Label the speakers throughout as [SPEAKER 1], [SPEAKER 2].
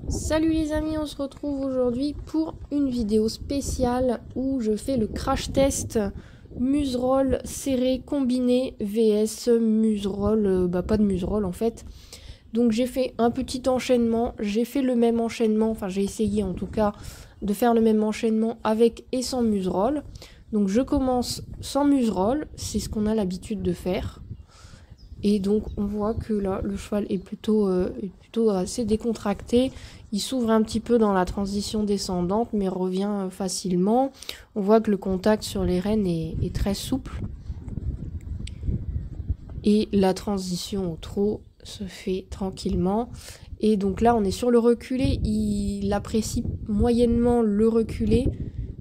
[SPEAKER 1] Salut les amis, on se retrouve aujourd'hui pour une vidéo spéciale où je fais le crash test museroll serré combiné vs museroll, pas de museroll en fait. Donc j'ai fait un petit enchaînement, j'ai fait le même enchaînement, enfin j'ai essayé en tout cas de faire le même enchaînement avec et sans museroll. Donc je commence sans museroll, c'est ce qu'on a l'habitude de faire. Et donc on voit que là le cheval est plutôt assez décontracté. Il s'ouvre un petit peu dans la transition descendante mais revient facilement. On voit que le contact sur les rênes est très souple. Et la transition au trot se fait tranquillement. Et donc là on est sur le reculé. Il apprécie moyennement le reculé.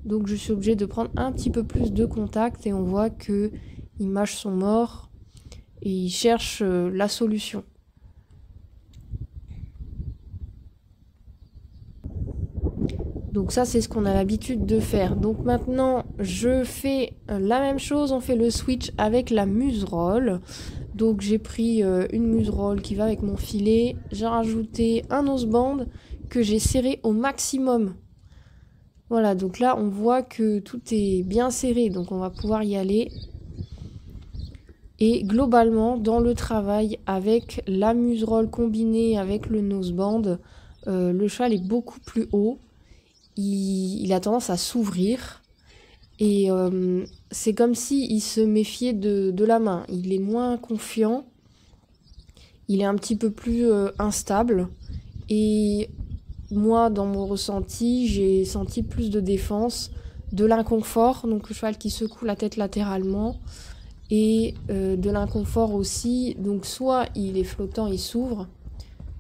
[SPEAKER 1] Donc je suis obligée de prendre un petit peu plus de contact. Et on voit que il mâche son mort. Et il cherche la solution. Donc ça, c'est ce qu'on a l'habitude de faire. Donc maintenant, je fais la même chose. On fait le switch avec la museroll. Donc j'ai pris une museroll qui va avec mon filet. J'ai rajouté un noseband que j'ai serré au maximum. Voilà, donc là, on voit que tout est bien serré. Donc on va pouvoir y aller. Et globalement, dans le travail avec la museroll combinée avec le noseband, le cheval est beaucoup plus haut. Il a tendance à s'ouvrir. Et c'est comme s'il se méfiait de la main. Il est moins confiant. Il est un petit peu plus instable. Et moi, dans mon ressenti, j'ai senti plus de défense, de l'inconfort. Donc le cheval qui secoue la tête latéralement. Et de l'inconfort aussi, donc soit il est flottant, il s'ouvre,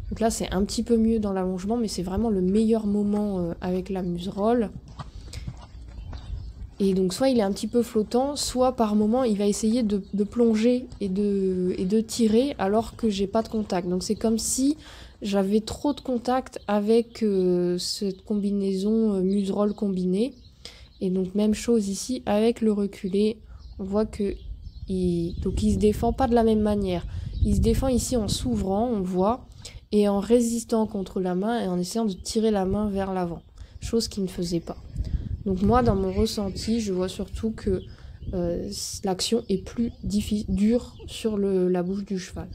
[SPEAKER 1] donc là c'est un petit peu mieux dans l'allongement, mais c'est vraiment le meilleur moment avec la museroll. Et donc soit il est un petit peu flottant, soit par moment il va essayer de plonger et de tirer alors que j'ai pas de contact. Donc c'est comme si j'avais trop de contact avec cette combinaison museroll combinée. Et donc même chose ici avec le reculé, on voit que donc il se défend pas de la même manière. Il se défend ici en s'ouvrant, on voit, et en résistant contre la main et en essayant de tirer la main vers l'avant. Chose qu'il ne faisait pas. Donc moi, dans mon ressenti, je vois surtout que l'action est plus dure sur la bouche du cheval.